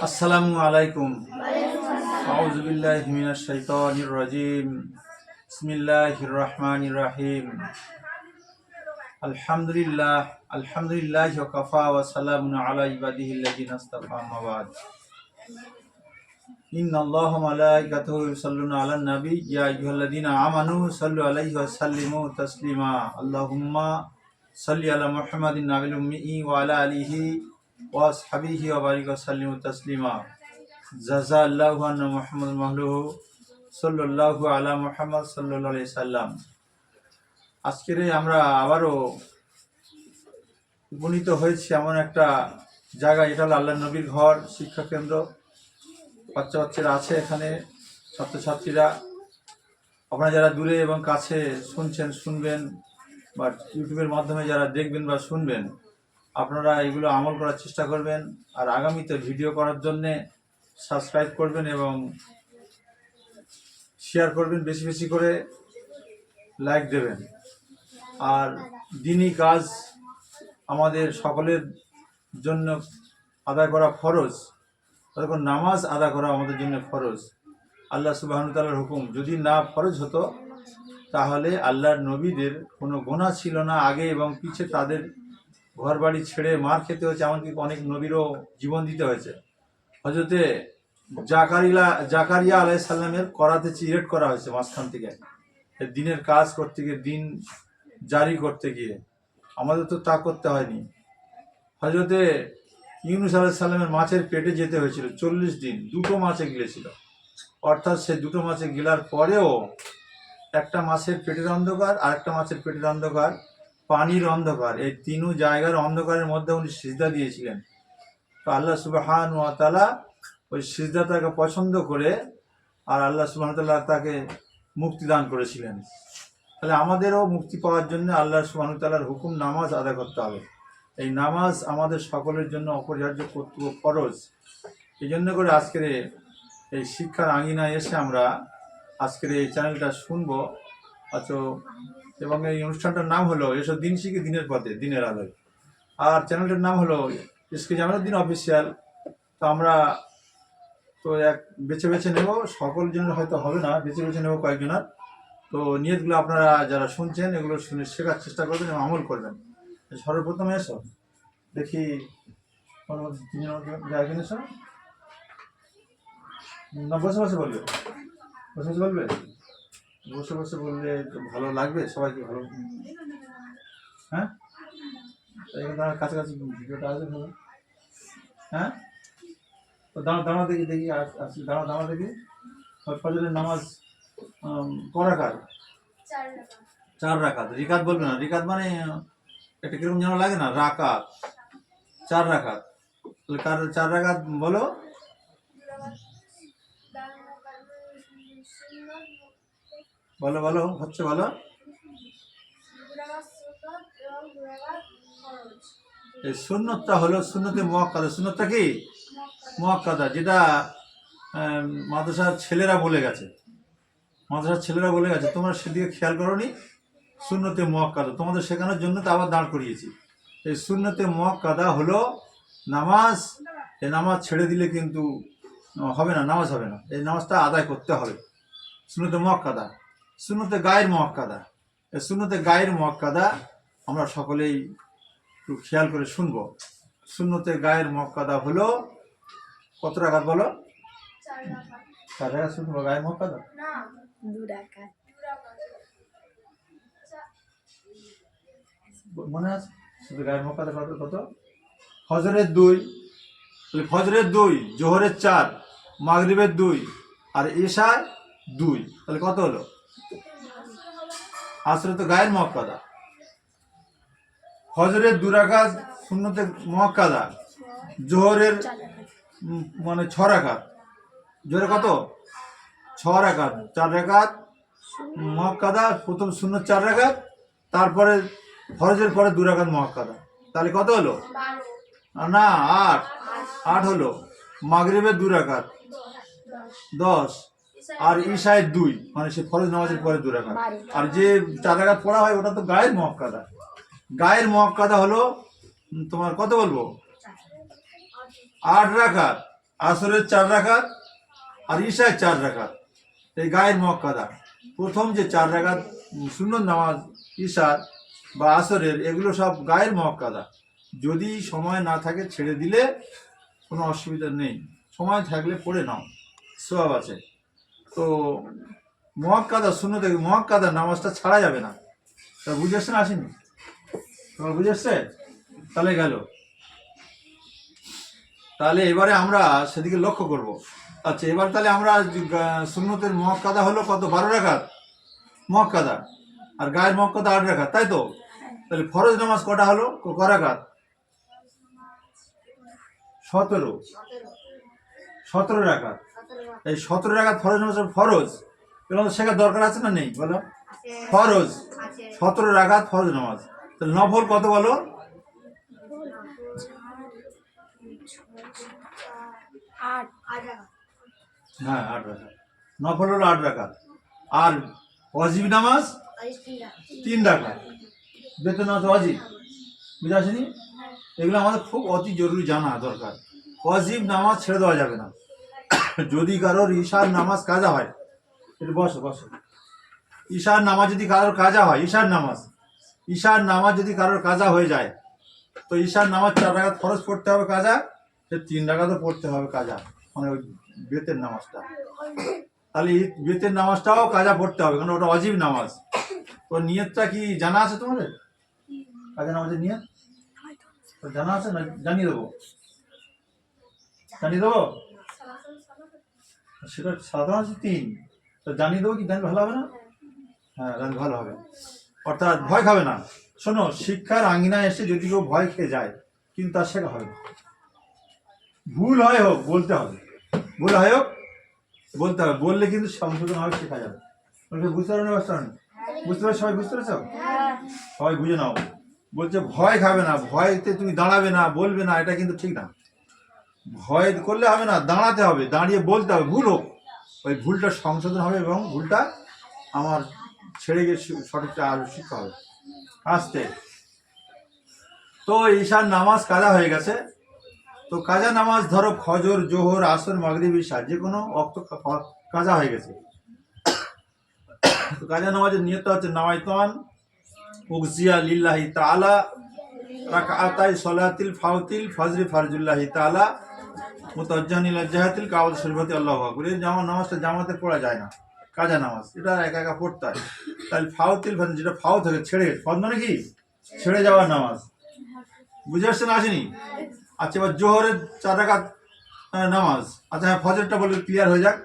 আসসালামু আলাইকুম। আউযু বিল্লাহি মিনাশ শাইতানির রাজিম। বিসমিল্লাহির রহমানির রহিম। আলহামদুলিল্লাহ আলহামদুলিল্লাহি ওয়া কাফা ওয়া সালামুন আলা ইবাদিহিল্লাযিনা ইসতাফা আম্মা বা'দ। ইন্নাল্লাহা ওয়া মালাইকাতাহু ইউসাল্লুনা আলান নাবী ইয়া আইয়ুহাল্লাযিনা আমানু সাল্লু আলাইহি ওয়া সাল্লিমু তাসলিমা। আল্লাহুম্মা সাল্লি আলা মুহাম্মাদিন নাবিল উম্মি ওয়া আলা আলিহি ওয়া আসহাবিহি ওয়া বারিক ওয়া সাল্লিমু তাসলিমা। জাযাল্লাহু আন্না মুহাম্মাদ মাহলুহু সাল্লাল্লাহু আলা মুহাম্মদ সাল্লাল্লাহু আলাইহি সাল্লাম। আজকের আমরা আবারও উপনীত হয়েছি এমন একটা জায়গায়, এটা হলো আল্লাহ নবীর ঘর, শিক্ষা কেন্দ্র। বাচ্চারা আছে এখানে, ছাত্রছাত্রীরা। আপনারা যারা দূরে এবং কাছে শুনবেন বা ইউটিউবের মাধ্যমে যারা দেখবেন বা শুনবেন, আপনারা এগুলো আমল করার চেষ্টা করবেন। আর আগামীতে ভিডিও করার জন্যে সাবস্ক্রাইব করবেন এবং শেয়ার করবেন, বেশি বেশি করে লাইক দেবেন। আর দিনী কাজ আমাদের সকলের জন্য আদায় করা ফরজ, তখন নামাজ আদা করা আমাদের জন্য ফরজ। আল্লাহ সুবহানাহু ওয়া তাআলার হুকুম, যদি না ফরজ হতো তাহলে আল্লাহর নবীদের কোনো গুনাহ ছিল না আগে এবং পিছে। তাদের ঘর বাড়ি ছেড়ে মার খেতে হয়েছে, এমনকি অনেক নবীরও জীবন দিতে হয়েছে। হযরতে জাকারিয়া আলাইহিস সালামের করাতে চিরেট করা হয়েছে মাঝখান থেকে, দিনের কাজ করতে গিয়ে, দিন জারি করতে গিয়ে। আমাদের তো তা করতে হয়নি। হযরতে ইউনূস আলাইহিস সালামের মাছের পেটে যেতে হয়েছিল 40 দিন, দুটো মাছে গিলেছিল। অর্থাৎ সে দুটো মাছে গিলার পরেও একটা মাছের পেটের অন্ধকার, আরেকটা মাছের পেটের অন্ধকার, পানির অন্ধকার, এই তিনু জায়গার অন্ধকারের মধ্যে উনি সিজদা দিয়েছিলেন। তো আল্লাহ সুবহানাহু ওয়া তাআলা ওই সিজদাটাকে পছন্দ করে, আর আল্লাহ সুবহানাহু ওয়া তাআলা তাকে মুক্তি দান করেছিলেন। তাহলে আমাদেরও মুক্তি পাওয়ার জন্য আল্লাহ সুবহানাহু ওয়া তাআলার হুকুম, নামাজ আদায় করতে হবে। এই নামাজ আমাদের সকলের জন্য অপরিহার্য, কর্তব্য, ফরজ। এই জন্য করে আজকের এই শিক্ষার আঙিনায় এসে আমরা আজকের এই চ্যানেলটা শুনবো। এবং এই অনুষ্ঠানটার নাম হলো এসো দিন শিখি দিনের পথে, দিনের আলোয়। আর চ্যানেলটার নাম হলো এসকে জামালউদ্দিন অফিসিয়াল। তো আমরা তো বেছে বেছে নেব, সকল জন্য হয়তো হবে না, বেছে বেছে নেব কয়েকজনের। তো নিয়তগুলো আপনারা যারা শুনছেন এগুলো শুনে শেখার চেষ্টা করবেন এবং আমল করবেন। সর্বপ্রথমে এসো দেখি তিনজন এসো না, বসে বসে বলবে, বসে বসে বলবে, বসে বসে বললে তো ভালো লাগবে, সবাইকে ভালো। হ্যাঁ, এখানে কাছাকাছি ভিডিওটা আসবে ভালো। হ্যাঁ, তো দাঁড়া দেখি আসি, দাঁড়া দেখি। ফজরের নামাজ ক রাকাত? 4 রাকাত। রিকাত বলবে না, রিকাত মানে এটা কিরকম যেন লাগে না, রাকাত। 4 রাকাত। তাহলে 4 রাকাত বলো। বলো বলো, হচ্ছে বলো। এই সুন্নতটা হলো সুন্নতে মুআক্কাদা। সুন্নতটা কি? মুআক্কাদা, যেটা মাদ্রাসার ছেলেরা বলে গেছে। তোমরা সেদিকে খেয়াল করোনি। সুন্নতে মুআক্কাদা তোমাদের শেখানোর জন্য তো আবার দাঁড় করিয়েছি। এই সুন্নতে মুআক্কাদা হলো নামাজ। এই নামাজ ছেড়ে দিলে কিন্তু হবে না, নামাজ হবে না। এই নামাজটা আদায় করতে হবে। সুন্নতে মুআক্কাদা, সুন্নতে গায়ের মুআক্কাদা। এই সুন্নতে গায়ের মুআক্কাদা আমরা সকলেই একটু খেয়াল করে শুনবো। সুন্নতে গায়ের মুআক্কাদা হলো কত রাকাত বলো? 4 রাকাত শুনবো গায়ের মুআক্কাদা। 2 রাকাত। মনে আছে শুধু গায়ের মুআক্কাদা কত? ফজরের 2, ফজরের 2, জোহরের 4, মাগরিবের 2 আর ইশার 2। তাহলে কত হলো? আসলে তো গায়ের মুআক্কাদা। ফজরের 2 রাকাত সুন্নতে মুআক্কাদা, জোহরের মানে 6 রাকাত। জোহরে কত? 6 রাকাত। 4 রাকাত মুআক্কাদা, প্রথম সুন্নত 4 রাকাত, তারপরে ফরজের পরে 2 রাকাত মুআক্কাদা। তাহলে কত হলো? না, 8 হলো। মাগরিবের 2 রাকাত 10, আর ইশায়ের 2, মানে সে ফরজ নামাজের পরে 2 রাকাত। আর যে 4 রাকাত পড়া হয় ওটা তো গায়ের মুআক্কাদা। গায়ের মুআক্কাদা হলো তোমার কত বলবো? 8 রাকাত। আসরের 4 রাকাত আর ঈশার 4 রাকাত, এই গায়ের মুআক্কাদা। প্রথম যে 4 রাকাত সুন্নত নামাজ ঈশার বা আসরের, এগুলো সব গায়ের মুআক্কাদা। যদি সময় না থাকে ছেড়ে দিলে কোনো অসুবিধা নেই, সময় থাকলে পড়ে নাও, সওয়াব আছে। তো মুআক্কাদা সুন্নত, মুআক্কাদা নামাজটা ছাড়া যাবে না। তা বুঝে আসছে না আসেনি? তোমার বুঝে আসছে? তাহলে গেল। তাহলে এবারে আমরা সেদিকে লক্ষ্য করব। আচ্ছা, এবার তাহলে আমরা সুন্নতের মুআক্কাদা হলো কত? 12 রাকাত মুআক্কাদা, আর গায়ের মুআক্কাদা 8 রাকাত, তাই তো? তাহলে ফরজ নামাজ কটা হলো, ক রাকাত? 17 রাকাত। এই 17 রাকাত ফরজ নামাজ ফরজ, এবং শেখার দরকার আছে না নেই বলো? ফরজ 17 রাকাত ফরজ নামাজ। তাহলে নফল কত বলো? 8 হ্যাঁ, 8 রাকাত। নফল হলো 8 রাকাত। আর ওয়াজিব নামাজ 3 রাকাত। বেতন নামাজ ওয়াজিব, বুঝে আসেনি? এগুলো আমাদের খুব অতি জরুরি জানা দরকার। ওয়াজিব নামাজ ছেড়ে দেওয়া যাবে না। যদি কারোর ঈশার নামাজ কাজা হয়, একটু বসো বসো, ঈশার নামাজ যদি কারোর কাজা হয়, ঈশার নামাজ যদি কারোর কাজা হয়ে যায়, তো ঈশার নামাজ 4 রাকাত ফরজ পড়তে হবে কাজা, সে 3 রাকাতও পড়তে হবে কাজা, মানে ওই বেতের নামাজটা। তাহলে এই বেতের নামাজটাও কাজা পড়তে হবে, কারণ ওটা ওয়াজিব নামাজ। তো নিয়তটা কি জানা আছে তোমাদের? কাজা নামাজের নিয়ত জানা আছে না? জানিয়ে দেবো, সেটা সাধারণ 3, তো জানিয়ে দেবো কি? জানলে ভালো হবে না? হ্যাঁ, জানলে ভালো হবে। অর্থাৎ ভয় খাবে না। শোনো, শিক্ষার আঙ্গিনায় এসে যদি কেউ ভয় খেয়ে যায়, কিন্তু তার শেখা হবে না। ভুল হয় হোক বলতে হবে, ভুল হয় হোক বলতে হবে, বললে কিন্তু সংশোধন হবে, শেখা যাবে। বুঝতে পারো না? বুঝতে পারো? সবাই বুঝতে পেরেছ? সবাই বুঝে নাও। বলছে ভয় খাবে না, ভয়তে তুমি দাঁড়াবে না, বলবে না, এটা কিন্তু ঠিক না। ভয় করলে হবে না, দাঁড়াতে হবে, দাঁড়িয়ে বলতে হবে, ভুল হোক, ওই ভুলটা সংশোধন হবে এবং ভুলটা আমার ছেড়ে গিয়ে সঠিকটা আর শিক্ষা হবে আসতে। তো ঈশার নামাজ কাজা হয়ে গেছে। তো কাজা নামাজ ধরো ফজর, জোহর, আসর, মাগরিব, ঈশা, যে কোনো অক্ত কাজা হয়ে গেছে। তো কাজা নামাজের নিয়তটা হচ্ছে নাওয়াইতান উগজিয়া লিল্লাহি তাআলা রাকাতাই সলাতিল ফাউতিল ফজরি ফারজুল্লাহি তাআলা মুতাওয়াজ্জিহান ইলা জিহাতিল কাবাত শরীফাতি আল্লাহু আকবার। এই নামাজটা জামাতে পড়া যায় না, কাজা নামাজ, এটা একা একা পড়তে হয়। তাহলে ফাউতিল ফাজ, যেটা ফাউ থাকে ছেড়ে, ফাউত মানে কি? ছেড়ে যাওয়ার নামাজ। বুঝে আসছে না আসেনি? আচ্ছা, এবার জোহরের 4 রাকাত নামাজ। আচ্ছা হ্যাঁ, ফজরটা বলে ক্লিয়ার হয়ে যাক।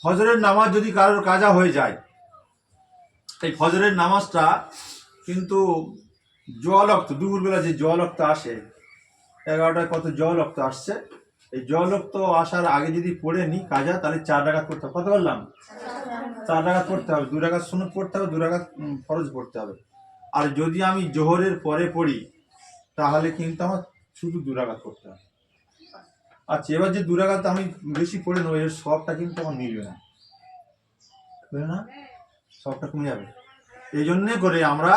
ফজরের নামাজ যদি কারোর কাজা হয়ে যায়, এই ফজরের নামাজটা কিন্তু জোয়ালক্ত, দুপুরবেলা যে জোয়ালক্ত আসে, 11টায় কত জোয়ালক্ত আসছে, এই জোয়ালক্ত আসার আগে যদি পড়ে নি কাজা, তাহলে 4 রাকাত পড়তে হবে। কত বললাম? 4 রাকাত পড়তে হবে। 2 রাকাত সুন্নত পড়তে হবে, 2 রাকাত ফরজ পড়তে হবে। আর যদি আমি জোহরের পরে পড়ি, তাহলে কিন্তু আমার শুধু 2 রাকাত পড়তে হবে। আচ্ছা, এবার যে 2 রাকাত আমি বেশি পড়ে নেবো, এর সবটা কিন্তু আমার মিলবে না, বুঝলে না? সবটা কমে যাবে। এই জন্যে করে আমরা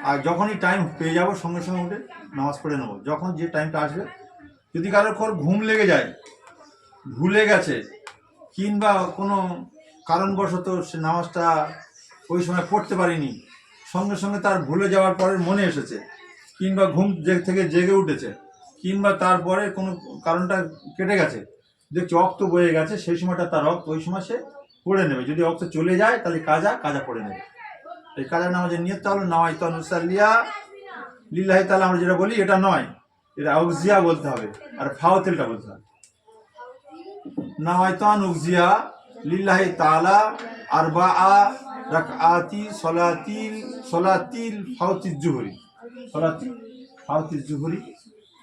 আর যখনই টাইম পেয়ে যাবো সঙ্গে সঙ্গে উঠে নামাজ পড়ে নেবো, যখন যে টাইমটা আসবে। যদি কারোর ঘুম লেগে যায়, ভুলে গেছে, কিংবা কোনো কারণবশত সে নামাজটা ওই সময় পড়তে পারিনি, সঙ্গে সঙ্গে তার ভুলে যাওয়ার পরে মনে এসেছে, কিংবা ঘুম থেকে জেগে উঠেছে, কিংবা তারপরে কোনো কারণটা কেটে গেছে, দেখছি রক্ত বয়ে গেছে, সেই সময়টা তার রক্ত, ওই সময় সে পড়ে নেবে। যদি রক্ত চলে যায় তাহলে কাজা পড়ে নেবে। এই কাজা নামাজের নিয়তটা হলো নাওয়াইতু নুসাল্লিয়া লিল্লাহি তাআলা, আমরা যেটা বলি এটা নয়, এটা উগজিয়া বলতে হবে, আর ফাউতিলটা বলতে হবে। নাওয়াইতু উগজিয়া লিল্লাহি তাআলা আরবাআ রাকআতি সলাতিল ফাউতিজ জুহরি, ফাউতিজ জুহরি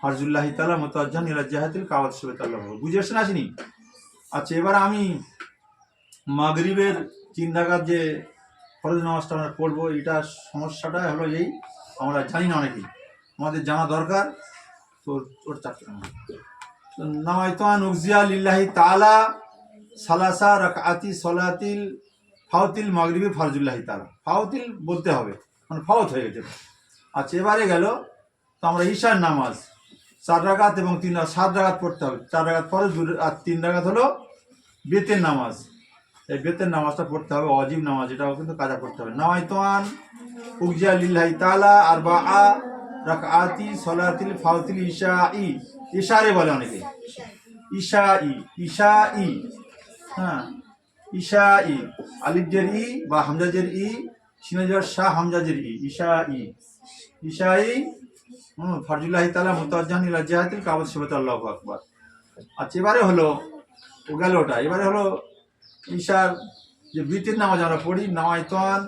ফারজুল্লাহি তাআলা মুতাওয়াজ্জিহান ইলা জিহাতিল কাবাত শরীফাতি আল্লাহু আকবার। বুঝে আসছেন আসেনি? আচ্ছা, এবার আমি মাগরিবের 3 রাকাত যে ফরজ নামাজটা আমরা পড়বো, এটা সমস্যাটা হলো এই, আমরা জানি না অনেকেই, আমাদের জানা দরকার। তো ওর 4টা নাওয়াইতু উগজিয়া লিল্লাহি তাআলা সালাসা রাকআতি সলাতিল ফাউতিল মাগরিবি ফারজুল্লাহি তাআলা, ফাউতিল বলতে হবে, মানে ফাউত হয়ে গেছে। আচ্ছা, এবারে গেল তো আমরা ঈশার নামাজ, 4 রাকাত এবং 7 রাকাত পড়তে হবে। 4 রাকাত ফরজ আর 3 রাকাত হলো বেতের নামাজ। এই বেতের নামাজটা পড়তে হবে, ওয়াজিব নামাজ, এটাও কিন্তু কাজা করতে হবে। নাওয়াইতুন উগজিয়া লিল্লাহি তাআলা আরবাআ রাকাতি সালাতিল ফাওতিল ইশাই, ইশারে বলে অনেকে, ইশাই, ইশাই, হ্যাঁ ইশাই, আলিফ জের ই বা হামজা জের ই, সিনে জের শাহ, হামজা জের ই, ইশাই, ইশাই ফরজুল্লাহি তাআলা মুতাওয়াজ্জিহান ইলা জিহাতিল কাবা শিবাত, আল্লাহু আকবার। আচ্ছা, এবারে হলো ও গেল ওটা, এবারে হলো ঈশার যে বিতির নামাজ আমরা পড়ি, নাওয়াইতুন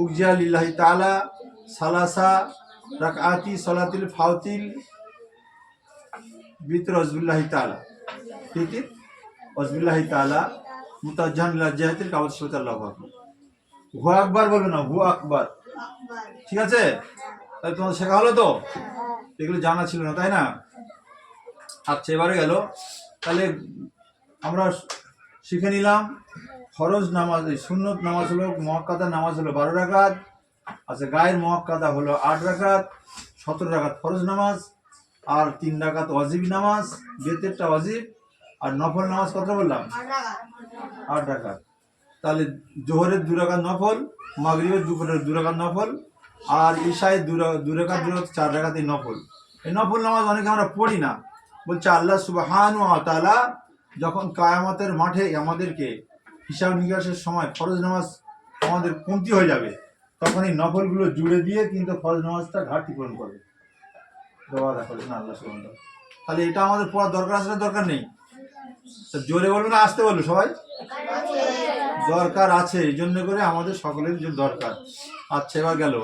উগজিয়া লিল্লাহি তাআলা সালাসা রাকাতি সালাতিল ফাওতিল বিতর আযবিল্লাহি তাআলা, ঠিক আছে, আযবিল্লাহি তাআলা মুতাওয়াজ্জিহান ইলা জিহাতিল কাবা শিবাত, আল্লাহু আকবার। হু আকবার বলবে না, হু আকবার, ঠিক আছে? তাহলে তোমাদের শেখা হলো তো, এগুলো জানা ছিল না, তাই না? আচ্ছা, এবারে গেল, তাহলে আমরা শিখে নিলাম ফরজ নামাজ, সুন্নত নামাজ হলো, মুআক্কাদা নামাজ হলো 12 রাকাত। আচ্ছা, গায়ের মুআক্কাদা হলো 8 রাকাত, 17 রাকাত ফরজ নামাজ, আর 3 রাকাত ওয়াজিব নামাজ, বেতেরটা ওয়াজিব, আর নফল নামাজ কত বললাম? 8 রাকাত। তাহলে জোহরের 2 রাকাত নফল, মাগরিবের দুপুরের 2 রাকাত নফল, আর ঈশায় 2 রাকাত 4 রাকাতই নফল। এই নফল নামাজ অনেকে আমরা পড়ি না, বলছে আল্লাহ সুবহানাহু ওয়া তাআলা যখন কিয়ামতের মাঠে আমাদেরকে হিসাব নিকাশের সময় ফরজ নামাজ আমাদের কমতি হয়ে যাবে, তখন এই নফলগুলো জুড়ে দিয়ে কিন্তু ফরজ নামাজটা ঘাটতি পূরণ করবে। দোয়া করেছেন আল্লাহ সুবহানাহু ওয়া তাআলা। তাহলে এটা আমাদের পড়ার দরকার আছে না দরকার নেই? জোরে বলবে না আসতে বলবে সবাই? দরকার আছে, এই জন্য করে আমাদের সকলের যে দরকার। আচ্ছা, এবার গেল,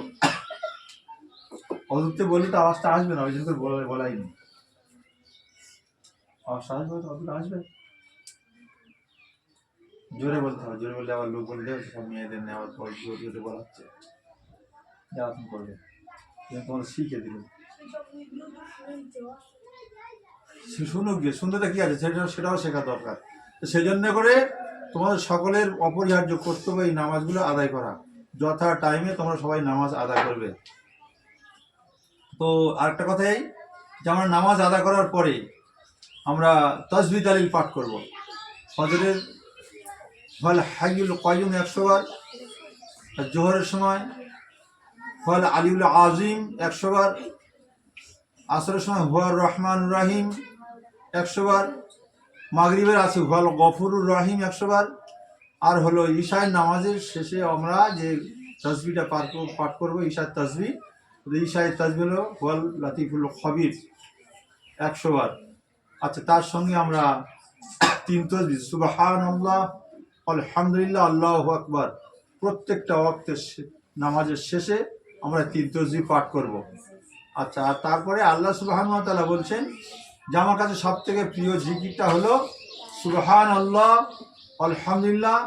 অদূরতে বলি তো আওয়াজটা আসবে না, ওই জন্য করে বলাই নি। আওয়াজটা আসবে তো, অদূর আসবে, জোরে বলতে হবে। জোরে বললে আবার লোক বললে সব মেয়েদের নেওয়ার পর জোরে জোরে বলা হচ্ছে, এরকম করবে, তোমাদের শিখে দিল। শুনুক গিয়ে, শুনতে কি আছে সেটাও শেখা দরকার। সেই জন্য করে তোমাদের সকলের অপরিহার্য কর্তব্য এই নামাজগুলো আদায় করা, যথা টাইমে তোমরা সবাই নামাজ আদায় করবে। তো আরেকটা কথাই, যে আমরা নামাজ আদায় করার পরে আমরা তাসবিহ তাহলিল পাঠ করব। ফজরের ফল হাইয়ুল কাইয়ুম 100 বার, আর জোহরের সময় ফল আলিউল আজিম 100 বার, আসরের সময় হুয়ার রহমানুর রাহিম 100 বার, মাগরিবের আছে হুয়াল গফুরুর রহিম 100 বার, আর হলো ঈশার নামাজের শেষে আমরা যে তাসবিহটা পাঠ করবো, ঈশার তাসবিহ, ঈশার তাসবিহ হলো হুয়াল লাতিফুল খবির 100 বার। আচ্ছা, তার সঙ্গে আমরা 3 তাসবিহ সুবহানাল্লাহ, আলহামদুলিল্লাহ, আল্লাহু আকবার, প্রত্যেকটা ওয়াক্তের নামাজের শেষে আমরা 3 তাসবিহ পাঠ করব। আচ্ছা, আর তারপরে আল্লাহ সুবহানাহু ওয়া তাআলা বলছেন যে আমার কাছে সব থেকে প্রিয় জিকিরটা হলো সুবহানাল্লাহ, আলহামদুলিল্লাহ,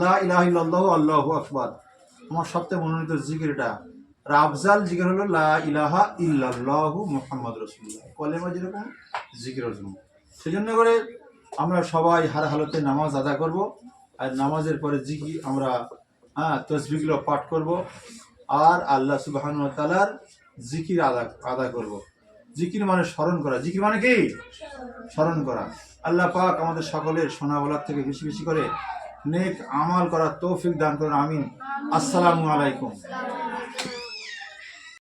লা ইলাহা ইল্লাল্লাহু, আল্লাহু আকবার। আমার সবথেকে মনোনীত জিকির এটা, আর আফজাল জিকির হলো লা ইলাহা ইল্লাল্লাহু মুহাম্মাদুর রাসূলুল্লাহ, কলেমা যেরকম জিকির ওরকম। সেজন্য করে আমরা সবাই হার হালতে নামাজ আদা করব, আর নামাজের পরে জিকির আমরা তাসবিহগুলো পাঠ করব, আর আল্লাহ সুবহানাহু ওয়া তাআলার জিকির আদা করব। জিকির মানে স্মরণ করা, জিকির মানে কি? স্মরণ করা। আল্লাহ পাক আমাদের সকলের শোনা বলার থেকে বেশি বেশি করে নেক আমাল করার তৌফিক দান করুন, আমিন। আসসালামু আলাইকুম।